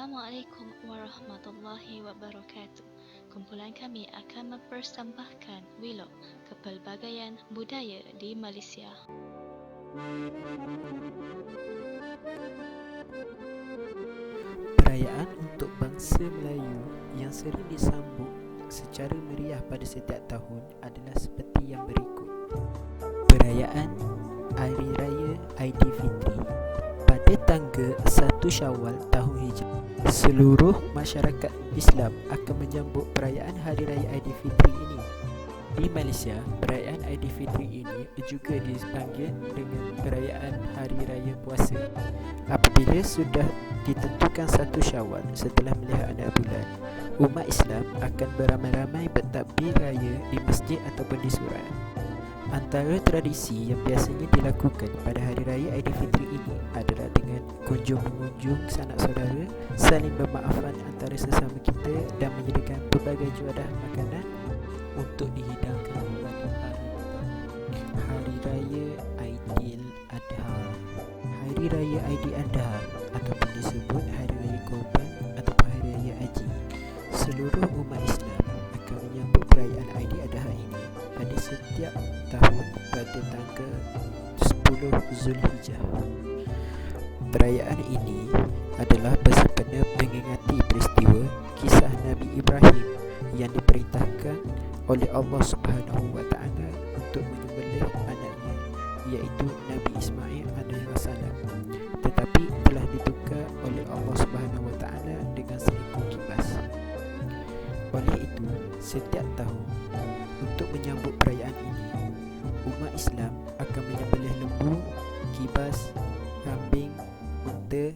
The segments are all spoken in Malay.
Assalamualaikum warahmatullahi wabarakatuh. Kumpulan kami akan mempersembahkan Willow, Kepelbagaian Budaya di Malaysia. Perayaan untuk bangsa Melayu yang sering disambut secara meriah pada setiap tahun adalah seperti yang berikut. Perayaan Hari Raya Aidilfitri pada tanggal 1 Syawal tahun Hijrah. Seluruh masyarakat Islam akan menyambut perayaan Hari Raya Aidilfitri ini. Di Malaysia, perayaan Aidilfitri ini juga dipanggil dengan perayaan Hari Raya Puasa. Apabila sudah ditentukan 1 Syawal setelah melihat anak bulan, umat Islam akan beramai-ramai bertakbir raya di masjid ataupun di surau. Antara tradisi yang biasanya dilakukan pada Hari Raya Aidilfitri ini adalah dengan kunjung-mengunjung sanak saudara, saling bermaafan antara sesama kita dan menyediakan pelbagai juadah makanan untuk dihidangkan kepada para tetamu. Hari Raya Aidil Adha. Hari Raya Aidil Adha ataupun disebut Hari Raya Korban ataupun Hari Raya Haji. Seluruh umat Islam akan menyambut perayaan Aidil Adha ini pada setiap tahun pada tanggal 10 Zulhijjah. Perayaan ini adalah bersempena mengingati peristiwa kisah Nabi Ibrahim yang diperintahkan oleh Allah Subhanahu wa taala untuk menyembelih anaknya, iaitu Nabi Ismail alaihi wasallam, tetapi telah ditukar oleh Allah Subhanahu wa taala dengan seekor kibas. Oleh itu, setiap tahun untuk menyambut perayaan ini, umat Islam akan menyembelih lembu, kibas, kambing, unta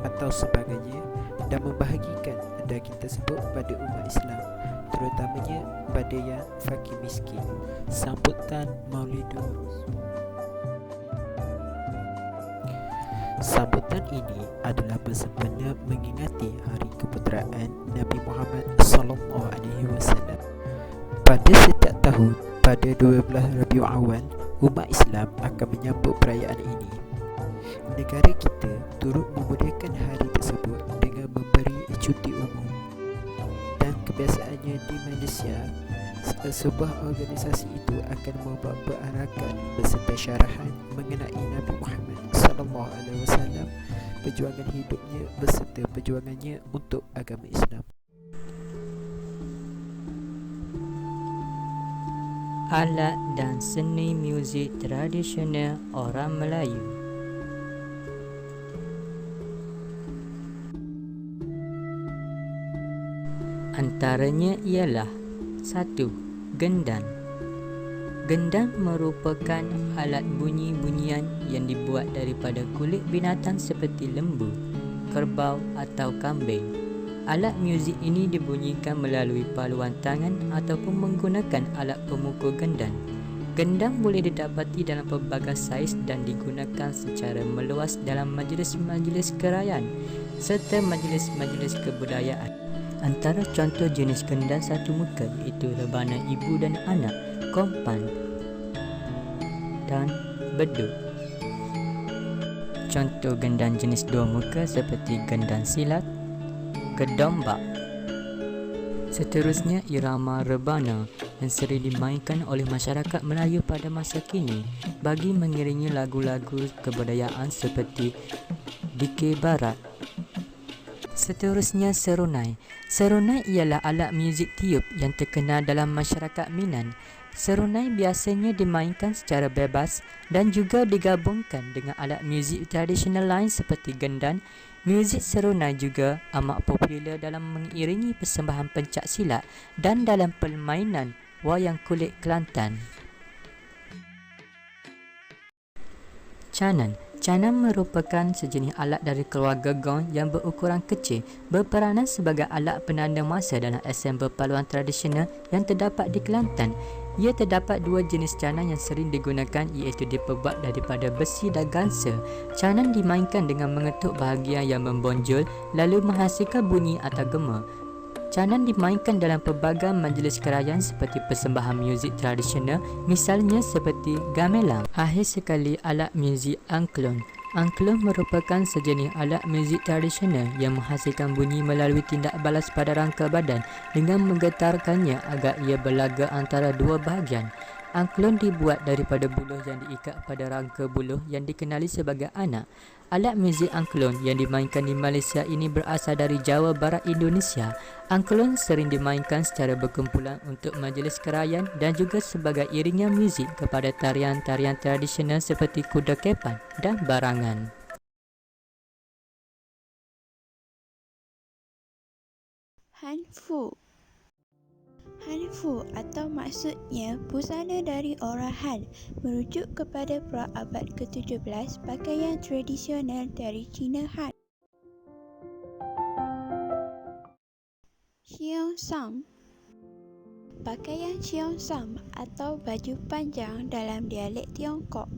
atau sebagainya dan membahagikan daging tersebut pada umat Islam, terutamanya pada yang fakir miskin. Sambutan Maulidur Rasul. Sambutan ini adalah bersempena mengingati hari keputeraan Nabi Muhammad sallallahu alaihi wasallam. Pada setiap tahun pada 12 Rabiul Awal, umat Islam akan menyambut perayaan ini. Negara kita turut memeriahkan hari tersebut dengan memberi cuti umum. Dan kebiasaannya di Malaysia, sebuah organisasi itu akan membuat perarakan beserta syarahan mengenai Nabi Muhammad sallallahu alaihi wasallam, perjuangan hidupnya beserta perjuangannya untuk agama Islam. Alat dan seni muzik tradisional orang Melayu. Antaranya ialah 1. Gendang. Gendang merupakan alat bunyi-bunyian yang dibuat daripada kulit binatang seperti lembu, kerbau atau kambing. Alat muzik ini dibunyikan melalui paluan tangan ataupun menggunakan alat pemukul gendang. Gendang boleh didapati dalam pelbagai saiz dan digunakan secara meluas dalam majlis-majlis kerajaan serta majlis-majlis kebudayaan. Antara contoh jenis gendang satu muka iaitu rebana ibu dan anak, kompan dan beduk. Contoh gendang jenis dua muka seperti gendang silat, kedombak. Seterusnya irama rebana yang sering dimainkan oleh masyarakat Melayu pada masa kini bagi mengiringi lagu-lagu kebudayaan seperti Dikir Barat. Seterusnya serunai. Serunai ialah alat muzik tiup yang terkenal dalam masyarakat Minang. Serunai biasanya dimainkan secara bebas dan juga digabungkan dengan alat muzik tradisional lain seperti gendang. Muzik serunai juga amat popular dalam mengiringi persembahan pencak silat dan dalam permainan wayang kulit Kelantan. Canan. Canan merupakan sejenis alat dari keluarga gong yang berukuran kecil, berperanan sebagai alat penanda masa dalam ensembel paluan tradisional yang terdapat di Kelantan. Ia terdapat dua jenis canan yang sering digunakan, iaitu diperbuat daripada besi dan gansa. Canan dimainkan dengan mengetuk bahagian yang membonjol lalu menghasilkan bunyi atau gema. Canan dimainkan dalam pelbagai majlis kerajaan seperti persembahan muzik tradisional, misalnya seperti gamelan. Akhir sekali, alat muzik angklung. Angklung merupakan sejenis alat muzik tradisional yang menghasilkan bunyi melalui tindak balas pada rangka badan dengan menggetarkannya agar ia berlaga antara dua bahagian. Angklung dibuat daripada buluh yang diikat pada rangka buluh yang dikenali sebagai anak. Alat muzik angklung yang dimainkan di Malaysia ini berasal dari Jawa Barat Indonesia. Angklung sering dimainkan secara berkumpulan untuk majlis kerajaan dan juga sebagai iringan muzik kepada tarian-tarian tradisional seperti kuda kepan dan barangan. Hanfu. Hanfu atau maksudnya busana dari orang Han merujuk kepada pra-abad ke-17 pakaian tradisional dari Cina Han. Xiangsam. Pakaian xiangsam atau baju panjang dalam dialek Tiongkok.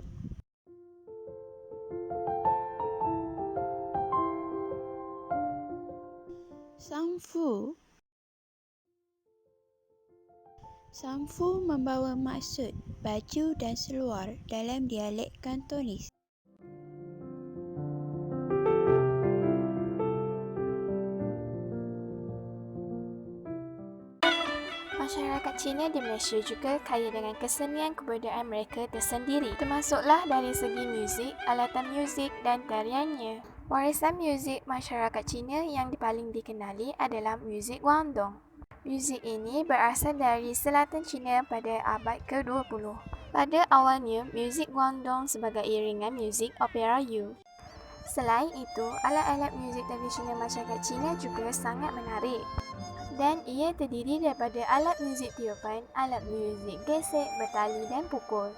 Sangfu. Sangfu membawa maksud baju dan seluar dalam dialek Kantonis. Masyarakat Cina di Malaysia juga kaya dengan kesenian kebudayaan mereka tersendiri, termasuklah dari segi muzik, alatan muzik dan tariannya. Warisan muzik masyarakat Cina yang paling dikenali adalah muzik Guangdong. Muzik ini berasal dari selatan China pada abad ke-20. Pada awalnya, muzik Guangdong sebagai iringan muzik opera Yu. Selain itu, alat-alat muzik tradisional masyarakat Cina juga sangat menarik. Dan ia terdiri daripada alat muzik tiupan, alat muzik gesek, bertali dan pukul.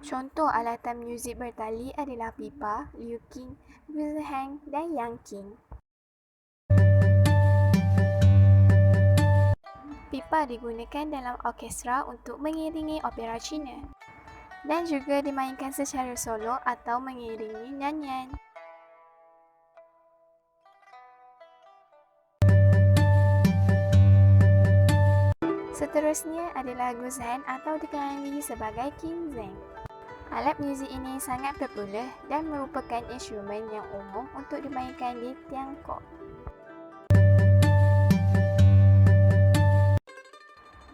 Contoh alatan muzik bertali adalah pipa, liuking, guzheng dan yangqing. Pipa digunakan dalam orkestra untuk mengiringi opera Cina dan juga dimainkan secara solo atau mengiringi nyanyian. Seterusnya adalah guzheng atau dikenali sebagai qinzheng. Alat muzik ini sangat popular dan merupakan instrumen yang umum untuk dimainkan di Tiongkok.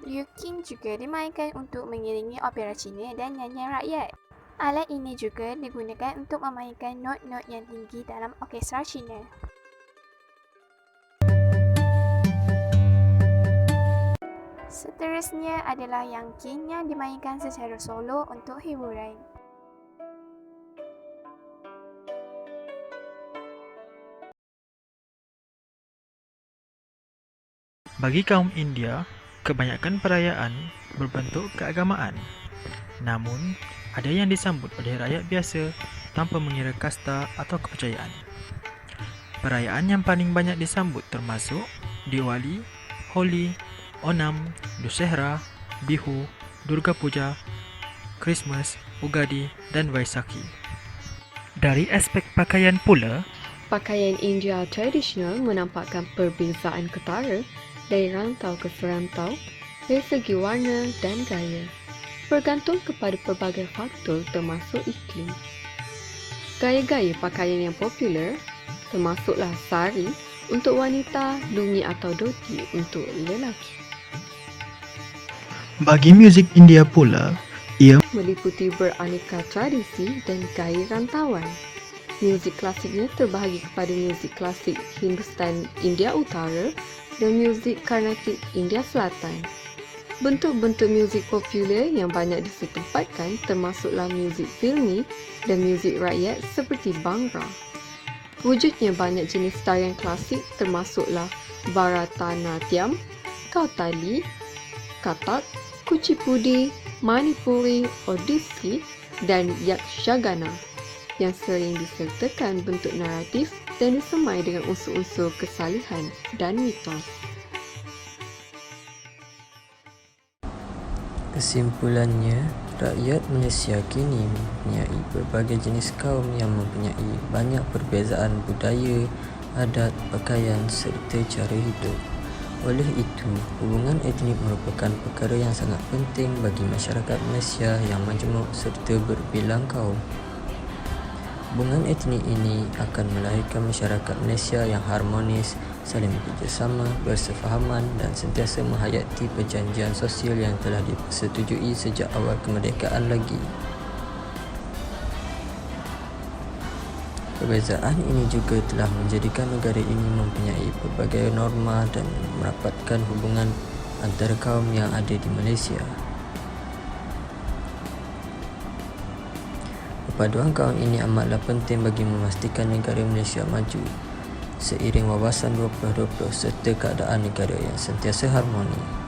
Liuking juga dimainkan untuk mengiringi opera Cina dan nyanyian rakyat. Alat ini juga digunakan untuk memainkan not-not yang tinggi dalam orkestra Cina. Seterusnya adalah yangqing yang dimainkan secara solo untuk hiburan. Bagi kaum India, kebanyakan perayaan berbentuk keagamaan. Namun, ada yang disambut oleh rakyat biasa tanpa mengira kasta atau kepercayaan. Perayaan yang paling banyak disambut termasuk Diwali, Holi, Onam, Dussehra, Bihu, Durga Puja, Christmas, Ugadi dan Vaisakhi. Dari aspek pakaian pula, pakaian India tradisional menampakkan perbezaan ketara dari rantau ke serantau dari segi warna dan gaya, bergantung kepada pelbagai faktor termasuk iklim. Gaya-gaya pakaian yang popular termasuklah sari untuk wanita, lungi atau dhoti untuk lelaki. bagi muzik India pula, ia Meliputi beraneka tradisi dan gaya rantauan. Muzik klasiknya terbahagi kepada muzik klasik Hindustan India Utara dan muzik Carnatic India Selatan. Bentuk-bentuk muzik popular yang banyak disetempatkan termasuklah muzik filmi dan muzik rakyat seperti Bhangra. Wujudnya banyak jenis tarian klasik termasuklah Bharatanatyam, Kautali, Kathak, Kuchipudi, Manipuri, Odissi dan Yakshagana yang sering disertakan bentuk naratif dan disemai dengan unsur-unsur kesalihan dan mitos. Kesimpulannya, rakyat Malaysia kini mempunyai berbagai jenis kaum yang mempunyai banyak perbezaan budaya, adat, pakaian serta cara hidup. Oleh itu, hubungan etnik merupakan perkara yang sangat penting bagi masyarakat Malaysia yang majmuk serta berbilang kaum. Hubungan etnik ini akan melahirkan masyarakat Malaysia yang harmonis, saling bekerjasama, bersefahaman dan sentiasa menghayati perjanjian sosial yang telah dipersetujui sejak awal kemerdekaan lagi. Perbezaan ini juga telah menjadikan negara ini mempunyai pelbagai norma dan merapatkan hubungan antara kaum yang ada di Malaysia. Perpaduan kaum ini amatlah penting bagi memastikan negara Malaysia maju seiring wawasan 2020 serta keadaan negara yang sentiasa harmoni.